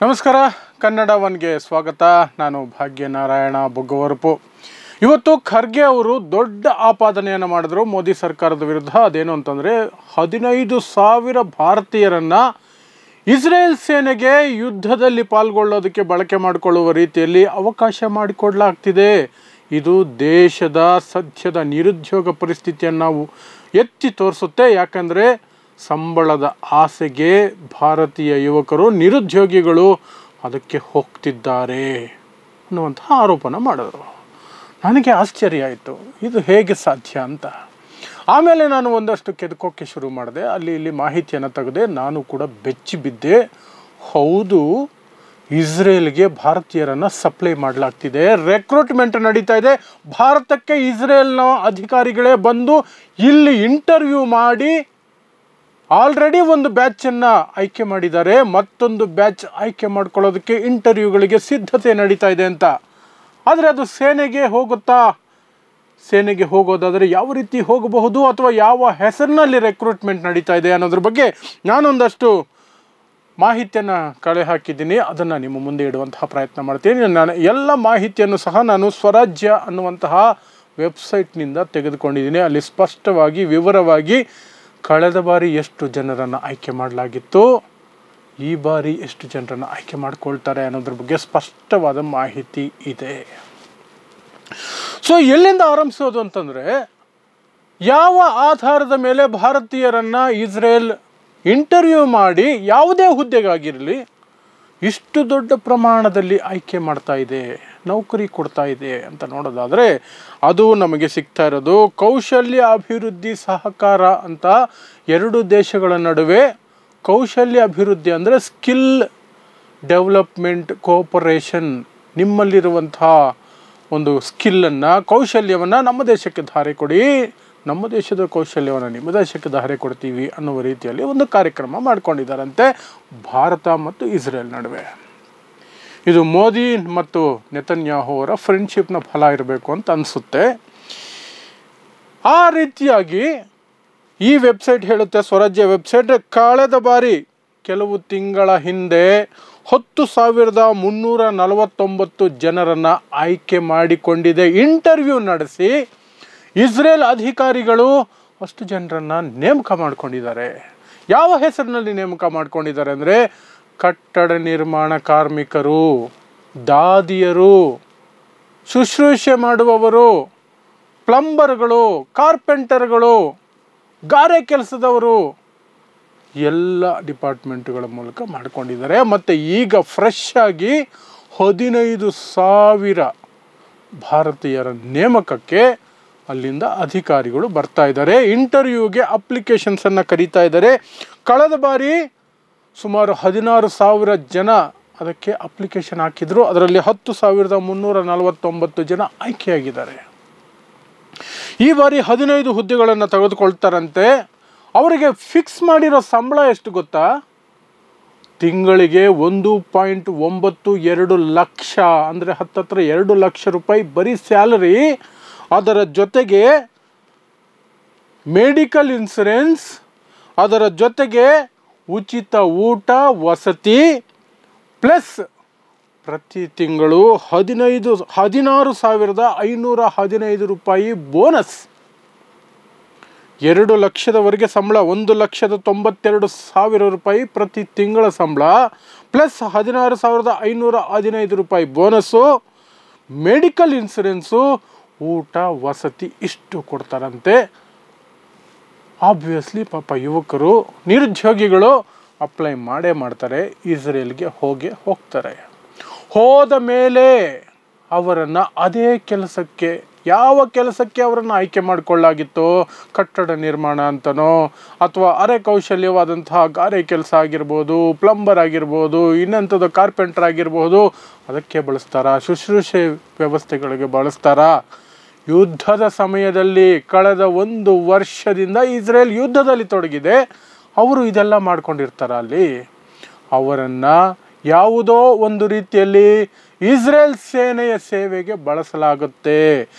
ನಮಸ್ಕಾರ, ಕನ್ನಡ ಒನ್ಗೆ ಸ್ವಾಗತ. ನಾನು ಭಾಗ್ಯನಾರಾಯಣ ಬೊಗ್ಗವರಪು. ಇವತ್ತು ಖರ್ಗೆ ಅವರು ದೊಡ್ಡ ಆಪಾದನೆಯನ್ನು ಮಾಡಿದ್ರು ಮೋದಿ ಸರ್ಕಾರದ ವಿರುದ್ಧ. ಅದೇನು ಅಂತಂದರೆ 15,000 ಭಾರತೀಯರನ್ನು ಇಸ್ರೇಲ್ ಸೇನೆಗೆ ಯುದ್ಧದಲ್ಲಿ ಪಾಲ್ಗೊಳ್ಳೋದಕ್ಕೆ ಬಳಕೆ ಮಾಡಿಕೊಳ್ಳುವ ರೀತಿಯಲ್ಲಿ ಅವಕಾಶ ಮಾಡಿಕೊಡಲಾಗ್ತಿದೆ. ಇದು ದೇಶದ ಸದ್ಯದ ನಿರುದ್ಯೋಗ ಪರಿಸ್ಥಿತಿಯನ್ನು ನಾವು ಎತ್ತಿ ತೋರಿಸುತ್ತೆ. ಯಾಕಂದರೆ ಸಂಬಳದ ಆಸೆಗೆ ಭಾರತೀಯ ಯುವಕರು ನಿರುದ್ಯೋಗಿಗಳು ಅದಕ್ಕೆ ಹೋಗ್ತಿದ್ದಾರೆ ಅನ್ನುವಂತಹ ಆರೋಪನ ಮಾಡಿದ್ರು. ನನಗೆ ಆಶ್ಚರ್ಯ ಆಯಿತು, ಇದು ಹೇಗೆ ಸಾಧ್ಯ ಅಂತ. ಆಮೇಲೆ ನಾನು ಒಂದಷ್ಟು ಕೆದಕೋಕ್ಕೆ ಶುರು ಮಾಡಿದೆ, ಅಲ್ಲಿ ಇಲ್ಲಿ ಮಾಹಿತಿಯನ್ನು ತೆಗೆದೆ. ನಾನು ಕೂಡ ಬೆಚ್ಚಿ ಬಿದ್ದೆ. ಹೌದು, ಇಸ್ರೇಲ್ಗೆ ಭಾರತೀಯರನ್ನು ಸಪ್ಲೈ ಮಾಡಲಾಗ್ತಿದೆ, ರೆಕ್ರೂಟ್ಮೆಂಟ್ ನಡೀತಾ ಇದೆ. ಭಾರತಕ್ಕೆ ಇಸ್ರೇಲ್ನ ಅಧಿಕಾರಿಗಳೇ ಬಂದು ಇಲ್ಲಿ ಇಂಟರ್ವ್ಯೂ ಮಾಡಿ ಆಲ್ರೆಡಿ ಒಂದು ಬ್ಯಾಚನ್ನು ಆಯ್ಕೆ ಮಾಡಿದ್ದಾರೆ, ಮತ್ತೊಂದು ಬ್ಯಾಚ್ ಆಯ್ಕೆ ಮಾಡ್ಕೊಳ್ಳೋದಕ್ಕೆ ಇಂಟರ್ವ್ಯೂಗಳಿಗೆ ಸಿದ್ಧತೆ ನಡೀತಾ ಇದೆ ಅಂತ. ಆದರೆ ಅದು ಸೇನೆಗೆ ಹೋಗುತ್ತಾ? ಸೇನೆಗೆ ಹೋಗೋದಾದರೆ ಯಾವ ರೀತಿ ಹೋಗಬಹುದು, ಅಥವಾ ಯಾವ ಹೆಸರಿನಲ್ಲಿ ರೆಕ್ರೂಟ್ಮೆಂಟ್ ನಡೀತಾ ಇದೆ ಅನ್ನೋದ್ರ ಬಗ್ಗೆ ನಾನೊಂದಷ್ಟು ಮಾಹಿತಿಯನ್ನು ಕಲೆ ಹಾಕಿದ್ದೀನಿ. ಅದನ್ನು ನಿಮ್ಮ ಮುಂದೆ ಇಡುವಂತಹ ಪ್ರಯತ್ನ ಮಾಡ್ತೀನಿ. ನಾನು ಎಲ್ಲ ಮಾಹಿತಿಯನ್ನು ಸಹ ನಾನು ಸ್ವರಾಜ್ಯ ಅನ್ನುವಂತಹ ವೆಬ್ಸೈಟ್ನಿಂದ ತೆಗೆದುಕೊಂಡಿದ್ದೀನಿ. ಅಲ್ಲಿ ಸ್ಪಷ್ಟವಾಗಿ ವಿವರವಾಗಿ ಕಳೆದ ಬಾರಿ ಎಷ್ಟು ಜನರನ್ನು ಆಯ್ಕೆ ಮಾಡಲಾಗಿತ್ತು, ಈ ಬಾರಿ ಎಷ್ಟು ಜನರನ್ನು ಆಯ್ಕೆ ಮಾಡಿಕೊಳ್ತಾರೆ ಅನ್ನೋದ್ರ ಬಗ್ಗೆ ಸ್ಪಷ್ಟವಾದ ಮಾಹಿತಿ ಇದೆ. ಸೊ ಎಲ್ಲಿಂದ ಆರಂಭಿಸೋದು ಅಂತಂದರೆ, ಯಾವ ಆಧಾರದ ಮೇಲೆ ಭಾರತೀಯರನ್ನು ಇಸ್ರೇಲ್ ಇಂಟರ್ವ್ಯೂ ಮಾಡಿ ಯಾವುದೇ ಹುದ್ದೆಗಾಗಿರಲಿ ಇಷ್ಟು ದೊಡ್ಡ ಪ್ರಮಾಣದಲ್ಲಿ ಆಯ್ಕೆ ಮಾಡ್ತಾ ಇದೆ, ನೌಕರಿ ಕೊಡ್ತಾ ಇದೆ ಅಂತ ನೋಡೋದಾದರೆ, ಅದು ನಮಗೆ ಸಿಗ್ತಾ ಇರೋದು ಕೌಶಲ್ಯ ಅಭಿವೃದ್ಧಿ ಸಹಕಾರ ಅಂತ. ಎರಡು ದೇಶಗಳ ನಡುವೆ ಕೌಶಲ್ಯ ಅಭಿವೃದ್ಧಿ ಅಂದರೆ ಸ್ಕಿಲ್ ಡೆವಲಪ್ಮೆಂಟ್ ಕೋಪರೇಷನ್. ನಿಮ್ಮಲ್ಲಿರುವಂಥ ಒಂದು ಸ್ಕಿಲ್ಲನ್ನು, ಕೌಶಲ್ಯವನ್ನು ನಮ್ಮ ದೇಶಕ್ಕೆ ಧಾರೆ ಕೊಡಿ, ನಮ್ಮ ದೇಶದ ಕೌಶಲ್ಯವನ್ನು ನಿಮ್ಮ ದೇಶಕ್ಕೆ ಧಾರೆ ಕೊಡ್ತೀವಿ ಅನ್ನುವ ರೀತಿಯಲ್ಲಿ ಒಂದು ಕಾರ್ಯಕ್ರಮ ಮಾಡ್ಕೊಂಡಿದ್ದಾರಂತೆ ಭಾರತ ಮತ್ತು ಇಸ್ರೇಲ್ ನಡುವೆ. ಇದು ಮೋದಿ ಮತ್ತು ನೆತನ್ಯಾಹು ಅವರ ಫ್ರೆಂಡ್ಶಿಪ್ನ ಫಲ ಇರಬೇಕು ಅಂತ ಅನಿಸುತ್ತೆ. ಆ ರೀತಿಯಾಗಿ ಈ ವೆಬ್ಸೈಟ್ ಹೇಳುತ್ತೆ, ಸ್ವರಾಜ್ಯ ವೆಬ್ಸೈಟ್, ಕಳೆದ ಬಾರಿ ಕೆಲವು ತಿಂಗಳ ಹಿಂದೆ 10,349 ಜನರನ್ನು ಆಯ್ಕೆ ಮಾಡಿಕೊಂಡಿದೆ. ಇಂಟರ್ವ್ಯೂ ನಡೆಸಿ ಇಸ್ರೇಲ್ ಅಧಿಕಾರಿಗಳು ಅಷ್ಟು ಜನರನ್ನು ನೇಮಕ ಮಾಡಿಕೊಂಡಿದ್ದಾರೆ. ಯಾವ ಹೆಸರಿನಲ್ಲಿ ನೇಮಕ ಮಾಡಿಕೊಂಡಿದ್ದಾರೆ ಅಂದರೆ, ಕಟ್ಟಡ ನಿರ್ಮಾಣ ಕಾರ್ಮಿಕರು, ದಾದಿಯರು, ಶುಶ್ರೂಷೆ ಮಾಡುವವರು, ಪ್ಲಂಬರ್ಗಳು, ಕಾರ್ಪೆಂಟರ್ಗಳು, ಗಾರೆ ಕೆಲಸದವರು, ಎಲ್ಲ ಡಿಪಾರ್ಟ್ಮೆಂಟ್ಗಳ ಮೂಲಕ ಮಾಡಿಕೊಂಡಿದ್ದಾರೆ. ಮತ್ತು ಈಗ ಫ್ರೆಶ್ ಆಗಿ 15,000 ಭಾರತೀಯರ ನೇಮಕಕ್ಕೆ ಅಲ್ಲಿಂದ ಅಧಿಕಾರಿಗಳು ಬರ್ತಾ ಇದ್ದಾರೆ. ಇಂಟರ್ವ್ಯೂಗೆ ಅಪ್ಲಿಕೇಶನ್ಸನ್ನು ಕರೀತಾ ಇದ್ದಾರೆ. ಕಳೆದ ಬಾರಿ ಸುಮಾರು 16,000 ಜನ ಅದಕ್ಕೆ ಅಪ್ಲಿಕೇಶನ್ ಹಾಕಿದ್ರು. ಅದರಲ್ಲಿ 10,349 ಜನ ಆಯ್ಕೆಯಾಗಿದ್ದಾರೆ. ಈ ಬಾರಿ 15 ಹುದ್ದೆಗಳನ್ನು ತೆಗೆದುಕೊಳ್ತಾರಂತೆ. ಅವರಿಗೆ ಫಿಕ್ಸ್ ಮಾಡಿರೋ ಸಂಬಳ ಎಷ್ಟು ಗೊತ್ತಾ? ತಿಂಗಳಿಗೆ 1.92 ಲಕ್ಷ, ಅಂದರೆ ಹತ್ತತ್ರ 2 ಲಕ್ಷ ರೂಪಾಯಿ ಬರೀ ಸ್ಯಾಲರಿ. ಅದರ ಜೊತೆಗೆ ಮೆಡಿಕಲ್ ಇನ್ಶೂರೆನ್ಸ್, ಅದರ ಜೊತೆಗೆ ಉಚಿತ ಊಟ ವಸತಿ, ಪ್ಲಸ್ ಪ್ರತಿ ತಿಂಗಳು 16,515 ರೂಪಾಯಿ ಬೋನಸ್. 2 ಲಕ್ಷದವರೆಗೆ ಸಂಬಳ, 1,92,000 ರೂಪಾಯಿ ಪ್ರತಿ ತಿಂಗಳ ಸಂಬಳ, ಪ್ಲಸ್ 16,515 ರೂಪಾಯಿ ಬೋನಸ್ಸು, ಮೆಡಿಕಲ್ ಇನ್ಶೂರೆನ್ಸು, ಊಟ ವಸತಿ, ಇಷ್ಟು ಕೊಡ್ತಾರಂತೆ. ಆಬ್ವಿಯಸ್ಲಿ ಪಾಪ ಯುವಕರು, ನಿರುದ್ಯೋಗಿಗಳು ಅಪ್ಲೈ ಮಾಡ್ತಾರೆ, ಇಸ್ರೇಲ್ಗೆ ಹೋಗ್ತಾರೆ. ಹೋದ ಮೇಲೆ ಅವರನ್ನು ಅದೇ ಕೆಲಸಕ್ಕೆ, ಯಾವ ಕೆಲಸಕ್ಕೆ ಅವರನ್ನು ಆಯ್ಕೆ ಮಾಡಿಕೊಳ್ಳಾಗಿತ್ತೋ, ಕಟ್ಟಡ ನಿರ್ಮಾಣ ಅಂತನೋ ಅಥವಾ ಅರೆ ಕೌಶಲ್ಯವಾದಂತಹ ಗಾರೆ ಕೆಲಸ ಆಗಿರ್ಬೋದು, ಪ್ಲಂಬರ್ ಆಗಿರ್ಬೋದು, ಇನ್ನಂಥದ್ದು ಕಾರ್ಪೆಂಟರ್ ಆಗಿರ್ಬೋದು, ಅದಕ್ಕೆ ಬಳಸ್ತಾರಾ? ಶುಶ್ರೂಷೆ ವ್ಯವಸ್ಥೆಗಳಿಗೆ ಬಳಸ್ತಾರಾ? ಯುದ್ಧದ ಸಮಯದಲ್ಲಿ ಕಳೆದ 1 ವರ್ಷದಿಂದ ಇಸ್ರೇಲ್ ಯುದ್ಧದಲ್ಲಿ ತೊಡಗಿದೆ. ಅವರು ಇದೆಲ್ಲ ಮಾಡ್ಕೊಂಡಿರ್ತಾರ ಅಲ್ಲಿ. ಅವರನ್ನು ಯಾವುದೋ ಒಂದು ರೀತಿಯಲ್ಲಿ ಇಸ್ರೇಲ್ ಸೇನೆಯ ಸೇವೆಗೆ ಬಳಸಲಾಗುತ್ತೆ.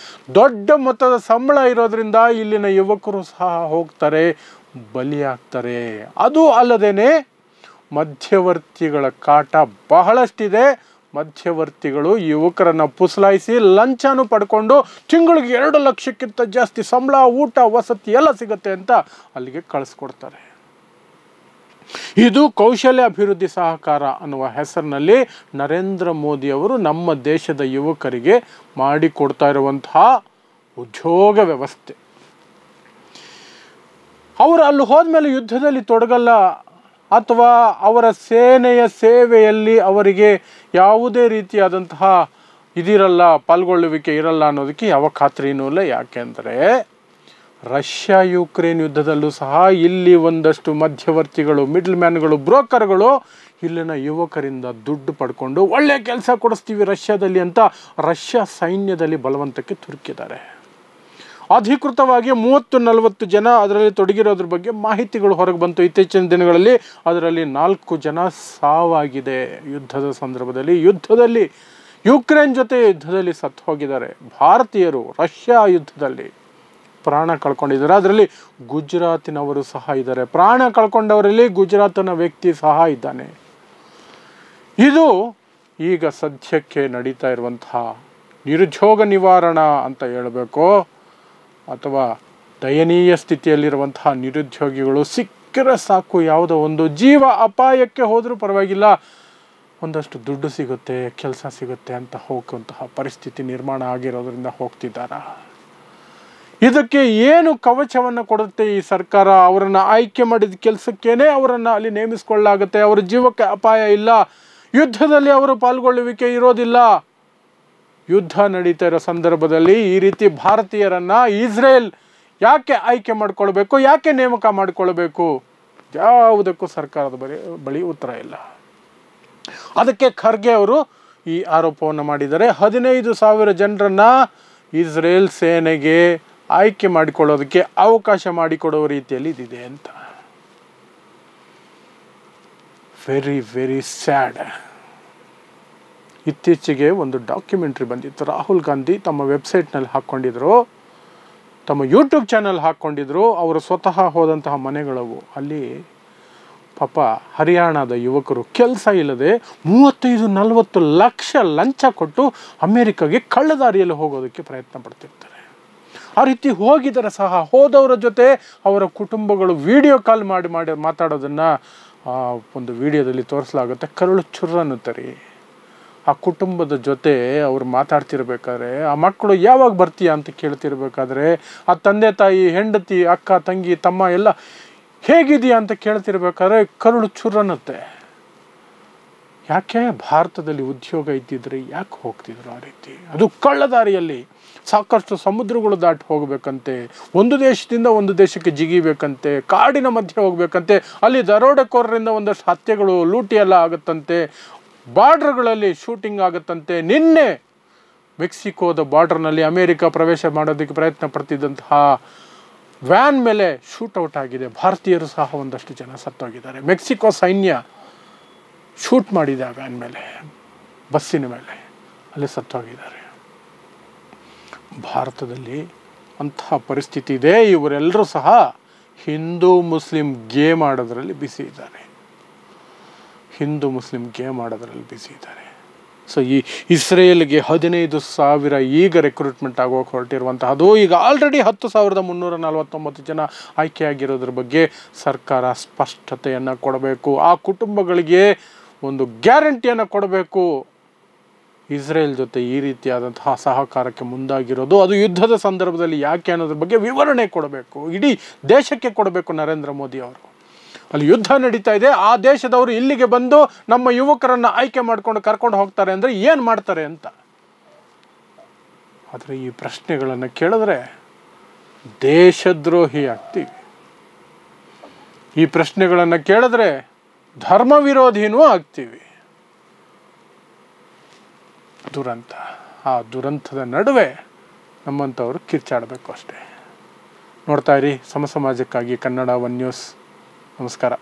ದೊಡ್ಡ ಮೊತ್ತದ ಸಂಬಳ ಇರೋದ್ರಿಂದ ಇಲ್ಲಿನ ಯುವಕರು ಸಹ ಹೋಗ್ತಾರೆ, ಬಲಿಯಾಗ್ತಾರೆ. ಅದು ಅಲ್ಲದೇನೆ ಮಧ್ಯವರ್ತಿಗಳ ಕಾಟ ಬಹಳಷ್ಟಿದೆ. ಮಧ್ಯವರ್ತಿಗಳು ಯುವಕರನ್ನು ಪುಸಲಾಯಿಸಿ ಲಂಚನೂ ಪಡ್ಕೊಂಡು ತಿಂಗಳಿಗೆ 2 ಲಕ್ಷಕ್ಕಿಂತ ಜಾಸ್ತಿ ಸಂಬಳ, ಊಟ, ವಸತಿ ಎಲ್ಲ ಸಿಗುತ್ತೆ ಅಂತ ಅಲ್ಲಿಗೆ ಕಳಿಸ್ಕೊಡ್ತಾರೆ. ಇದು ಕೌಶಲ್ಯ ಅಭಿವೃದ್ಧಿ ಸಹಕಾರ ಅನ್ನುವ ಹೆಸರಿನಲ್ಲಿ ನರೇಂದ್ರ ಮೋದಿ ಅವರು ನಮ್ಮ ದೇಶದ ಯುವಕರಿಗೆ ಮಾಡಿಕೊಡ್ತಾ ಇರುವಂತಹ ಉದ್ಯೋಗ ವ್ಯವಸ್ಥೆ. ಅವರು ಅಲ್ಲಿ ಹೋದ್ಮೇಲೆ ಯುದ್ಧದಲ್ಲಿ ತೊಡಗಲ್ಲ ಅಥವಾ ಅವರ ಸೇನೆಯ ಸೇವೆಯಲ್ಲಿ ಅವರಿಗೆ ಯಾವುದೇ ರೀತಿಯಾದಂತಹ ಇದಿರಲ್ಲ, ಪಾಲ್ಗೊಳ್ಳುವಿಕೆ ಇರಲ್ಲ ಅನ್ನೋದಕ್ಕೆ ಯಾವ ಖಾತ್ರಿನೂ ಇಲ್ಲ. ಯಾಕೆಂದರೆ ರಷ್ಯಾ ಯುಕ್ರೇನ್ ಯುದ್ಧದಲ್ಲೂ ಸಹ ಇಲ್ಲಿ ಒಂದಷ್ಟು ಮಧ್ಯವರ್ತಿಗಳು, ಮಿಡ್ಲ್ ಮ್ಯಾನ್ಗಳು, ಬ್ರೋಕರ್ಗಳು ಇಲ್ಲಿನ ಯುವಕರಿಂದ ದುಡ್ಡು ಪಡ್ಕೊಂಡು ಒಳ್ಳೆ ಕೆಲಸ ಕೊಡಿಸ್ತೀವಿ ರಷ್ಯಾದಲ್ಲಿ ಅಂತ ರಷ್ಯಾ ಸೈನ್ಯದಲ್ಲಿ ಬಲವಂತಕ್ಕೆ ತುರುಕಿದ್ದಾರೆ. ಅಧಿಕೃತವಾಗಿ 30-40 ಜನ ಅದರಲ್ಲಿ ತೊಡಗಿರೋದ್ರ ಬಗ್ಗೆ ಮಾಹಿತಿಗಳು ಹೊರಗೆ ಬಂತು ಇತ್ತೀಚಿನ ದಿನಗಳಲ್ಲಿ. ಅದರಲ್ಲಿ 4 ಜನ ಸಾವಾಗಿದೆ ಯುದ್ಧದ ಸಂದರ್ಭದಲ್ಲಿ. ಯುಕ್ರೇನ್ ಜೊತೆ ಯುದ್ಧದಲ್ಲಿ ಸತ್ತು ಹೋಗಿದ್ದಾರೆ. ಭಾರತೀಯರು ರಷ್ಯಾ ಯುದ್ಧದಲ್ಲಿ ಪ್ರಾಣ ಕಳ್ಕೊಂಡಿದ್ದಾರೆ. ಅದರಲ್ಲಿ ಗುಜರಾತಿನವರು ಸಹ ಇದ್ದಾರೆ. ಪ್ರಾಣ ಕಳ್ಕೊಂಡವರಲ್ಲಿ ಗುಜರಾತಿನ ವ್ಯಕ್ತಿ ಸಹ ಇದ್ದಾನೆ. ಇದು ಈಗ ಸದ್ಯಕ್ಕೆ ನಡೀತಾ ಇರುವಂತಹ ನಿರುದ್ಯೋಗ ನಿವಾರಣಾ ಅಂತ ಹೇಳಬೇಕು ಅಥವಾ ದಯನೀಯ ಸ್ಥಿತಿಯಲ್ಲಿರುವಂತಹ ನಿರುದ್ಯೋಗಿಗಳು ಸಿಕ್ಕರೆ ಸಾಕು, ಯಾವುದೋ ಒಂದು ಜೀವ ಅಪಾಯಕ್ಕೆ ಹೋದರೂ ಪರವಾಗಿಲ್ಲ, ಒಂದಷ್ಟು ದುಡ್ಡು ಸಿಗುತ್ತೆ, ಕೆಲಸ ಸಿಗುತ್ತೆ ಅಂತ ಹೋಗುವಂತಹ ಪರಿಸ್ಥಿತಿ ನಿರ್ಮಾಣ ಆಗಿರೋದ್ರಿಂದ ಹೋಗ್ತಿದ್ದಾರೆ. ಇದಕ್ಕೆ ಏನು ಕವಚವನ್ನು ಕೊಡುತ್ತೆ ಈ ಸರ್ಕಾರ? ಅವರನ್ನು ಆಯ್ಕೆ ಮಾಡಿದ ಕೆಲಸಕ್ಕೇನೆ ಅವರನ್ನು ಅಲ್ಲಿ ನೇಮಿಸಿಕೊಳ್ಳಲಾಗುತ್ತೆ. ಅವರ ಜೀವಕ್ಕೆ ಅಪಾಯ ಇಲ್ಲ, ಯುದ್ಧದಲ್ಲಿ ಅವರು ಪಾಲ್ಗೊಳ್ಳುವಿಕೆ ಇರೋದಿಲ್ಲ. ಯುದ್ಧ ನಡೀತಾ ಇರೋ ಸಂದರ್ಭದಲ್ಲಿ ಈ ರೀತಿ ಭಾರತೀಯರನ್ನು ಇಸ್ರೇಲ್ ಯಾಕೆ ಆಯ್ಕೆ ಮಾಡಿಕೊಳ್ಬೇಕು, ಯಾಕೆ ನೇಮಕ ಮಾಡಿಕೊಳ್ಬೇಕು? ಯಾವುದಕ್ಕೂ ಸರ್ಕಾರದ ಬಳಿ ಉತ್ತರ ಇಲ್ಲ. ಅದಕ್ಕೆ ಖರ್ಗೆ ಅವರು ಈ ಆರೋಪವನ್ನು ಮಾಡಿದ್ದಾರೆ. 15,000 ಜನರನ್ನು ಇಸ್ರೇಲ್ ಸೇನೆಗೆ ಆಯ್ಕೆ ಮಾಡಿಕೊಳ್ಳೋದಕ್ಕೆ ಅವಕಾಶ ಮಾಡಿಕೊಡುವ ರೀತಿಯಲ್ಲಿ ಇದಿದೆ ಅಂತ. Very very sad. ಇತ್ತೀಚೆಗೆ ಒಂದು ಡಾಕ್ಯುಮೆಂಟ್ರಿ ಬಂದಿತ್ತು. ರಾಹುಲ್ ಗಾಂಧಿ ತಮ್ಮ ವೆಬ್ಸೈಟ್ನಲ್ಲಿ ಹಾಕ್ಕೊಂಡಿದ್ರು, ತಮ್ಮ ಯೂಟ್ಯೂಬ್ ಚಾನಲ್ ಹಾಕ್ಕೊಂಡಿದ್ರು. ಅವರು ಸ್ವತಃ ಹೋದಂತಹ ಮನೆಗಳವು. ಅಲ್ಲಿ ಪಾಪ ಹರಿಯಾಣದ ಯುವಕರು ಕೆಲಸ ಇಲ್ಲದೆ 35-40 ಲಕ್ಷ ಲಂಚ ಕೊಟ್ಟು ಅಮೇರಿಕಾಗೆ ಕಳ್ಳದಾರಿಯಲ್ಲಿ ಹೋಗೋದಕ್ಕೆ ಪ್ರಯತ್ನ ಪಡ್ತಿರ್ತಾರೆ. ಆ ರೀತಿ ಹೋಗಿದರೆ ಸಹ ಹೋದವರ ಜೊತೆ ಅವರ ಕುಟುಂಬಗಳು ವಿಡಿಯೋ ಕಾಲ್ ಮಾಡಿ ಮಾತಾಡೋದನ್ನು ಒಂದು ವಿಡಿಯೋದಲ್ಲಿ ತೋರಿಸಲಾಗುತ್ತೆ. ಕರುಳು ಚುರ್ರನ್ನುತ್ತಾರೆ. ಆ ಕುಟುಂಬದ ಜೊತೆ ಅವ್ರು ಮಾತಾಡ್ತಿರ್ಬೇಕಾದ್ರೆ, ಆ ಮಕ್ಕಳು ಯಾವಾಗ ಬರ್ತೀಯ ಅಂತ ಕೇಳ್ತಿರ್ಬೇಕಾದ್ರೆ, ಆ ತಂದೆ ತಾಯಿ, ಹೆಂಡತಿ, ಅಕ್ಕ, ತಂಗಿ, ತಮ್ಮ ಎಲ್ಲ ಹೇಗಿದೆಯಾ ಅಂತ ಕೇಳ್ತಿರ್ಬೇಕಾದ್ರೆ ಕರುಳು ಚುರ್ರನ್ನುತ್ತೆ. ಯಾಕೆ? ಭಾರತದಲ್ಲಿ ಉದ್ಯೋಗ ಇದ್ದಿದ್ರೆ ಯಾಕೆ ಹೋಗ್ತಿದ್ರು ಆ ರೀತಿ? ಅದು ಕಳ್ಳದಾರಿಯಲ್ಲಿ. ಸಾಕಷ್ಟು ಸಮುದ್ರಗಳು ದಾಟಿ ಹೋಗಬೇಕಂತೆ, ಒಂದು ದೇಶದಿಂದ ಒಂದು ದೇಶಕ್ಕೆ ಜಿಗಿಬೇಕಂತೆ, ಕಾಡಿನ ಮಧ್ಯೆ ಹೋಗ್ಬೇಕಂತೆ, ಅಲ್ಲಿ ದರೋಡೆಕೋರರಿಂದ ಒಂದಷ್ಟು ಹತ್ಯೆಗಳು, ಲೂಟಿ ಎಲ್ಲ ಆಗುತ್ತಂತೆ, ಬಾರ್ಡರ್ಗಳಲ್ಲಿ ಶೂಟಿಂಗ್ ಆಗುತ್ತಂತೆ. ನಿನ್ನೆ ಮೆಕ್ಸಿಕೋದ ಬಾರ್ಡರ್ನಲ್ಲಿ ಅಮೇರಿಕ ಪ್ರವೇಶ ಮಾಡೋದಕ್ಕೆ ಪ್ರಯತ್ನ ಪಡ್ತಿದ್ದಂತಹ ವ್ಯಾನ್ ಮೇಲೆ ಶೂಟೌಟ್ ಆಗಿದೆ. ಭಾರತೀಯರು ಸಹ ಒಂದಷ್ಟು ಜನ ಸತ್ತೋಗಿದ್ದಾರೆ. ಮೆಕ್ಸಿಕೋ ಸೈನ್ಯ ಶೂಟ್ ಮಾಡಿದೆ ಆ ವ್ಯಾನ್ ಮೇಲೆ, ಬಸ್ಸಿನ ಮೇಲೆ, ಅಲ್ಲಿ ಸತ್ತೋಗಿದ್ದಾರೆ. ಭಾರತದಲ್ಲಿ ಅಂತಹ ಪರಿಸ್ಥಿತಿ ಇದೆ. ಇವರೆಲ್ಲರೂ ಸಹ ಹಿಂದೂ ಮುಸ್ಲಿಂ ಗೇಮ್ ಆಡೋದ್ರಲ್ಲಿ ಬಿಸಿ ಇದ್ದಾರೆ. ಸೊ ಈ ಇಸ್ರೇಲ್ಗೆ 15,000 ಈಗ ರೆಕ್ರೂಟ್ಮೆಂಟ್ ಆಗೋಕೆ ಹೊರಟಿರುವಂತಹದ್ದು. ಈಗ ಆಲ್ರೆಡಿ 10,349 ಜನ ಆಯ್ಕೆಯಾಗಿರೋದ್ರ ಬಗ್ಗೆ ಸರ್ಕಾರ ಸ್ಪಷ್ಟತೆಯನ್ನು ಕೊಡಬೇಕು. ಆ ಕುಟುಂಬಗಳಿಗೆ ಒಂದು ಗ್ಯಾರಂಟಿಯನ್ನು ಕೊಡಬೇಕು. ಇಸ್ರೇಲ್ ಜೊತೆ ಈ ರೀತಿಯಾದಂತಹ ಸಹಕಾರಕ್ಕೆ ಮುಂದಾಗಿರೋದು ಅದು ಯುದ್ಧದ ಸಂದರ್ಭದಲ್ಲಿ ಯಾಕೆ ಅನ್ನೋದ್ರ ಬಗ್ಗೆ ವಿವರಣೆ ಕೊಡಬೇಕು, ಇಡೀ ದೇಶಕ್ಕೆ ಕೊಡಬೇಕು ನರೇಂದ್ರ ಮೋದಿ ಅವರು. ಅಲ್ಲಿ ಯುದ್ಧ ನಡೀತಾ ಇದೆ, ಆ ದೇಶದವರು ಇಲ್ಲಿಗೆ ಬಂದು ನಮ್ಮ ಯುವಕರನ್ನು ಆಯ್ಕೆ ಮಾಡಿಕೊಂಡು ಕರ್ಕೊಂಡು ಹೋಗ್ತಾರೆ ಅಂದರೆ ಏನು ಮಾಡ್ತಾರೆ ಅಂತ. ಆದರೆ ಈ ಪ್ರಶ್ನೆಗಳನ್ನು ಕೇಳಿದ್ರೆ ದೇಶದ್ರೋಹಿ ಆಗ್ತೀವಿ. ಈ ಪ್ರಶ್ನೆಗಳನ್ನು ಕೇಳಿದ್ರೆ ಧರ್ಮ ವಿರೋಧಿನೂ ಆಗ್ತೀವಿ. ದುರಂತ. ಆ ದುರಂತದ ನಡುವೆ ನಮ್ಮಂಥವರು ಕಿರ್ಚಾಡಬೇಕು ಅಷ್ಟೇ. ನೋಡ್ತಾ ಇರಿ ಸಮಾಜಕ್ಕಾಗಿ ಕನ್ನಡ 1 ನ್ಯೂಸ್. ನಮಸ್ಕಾರ.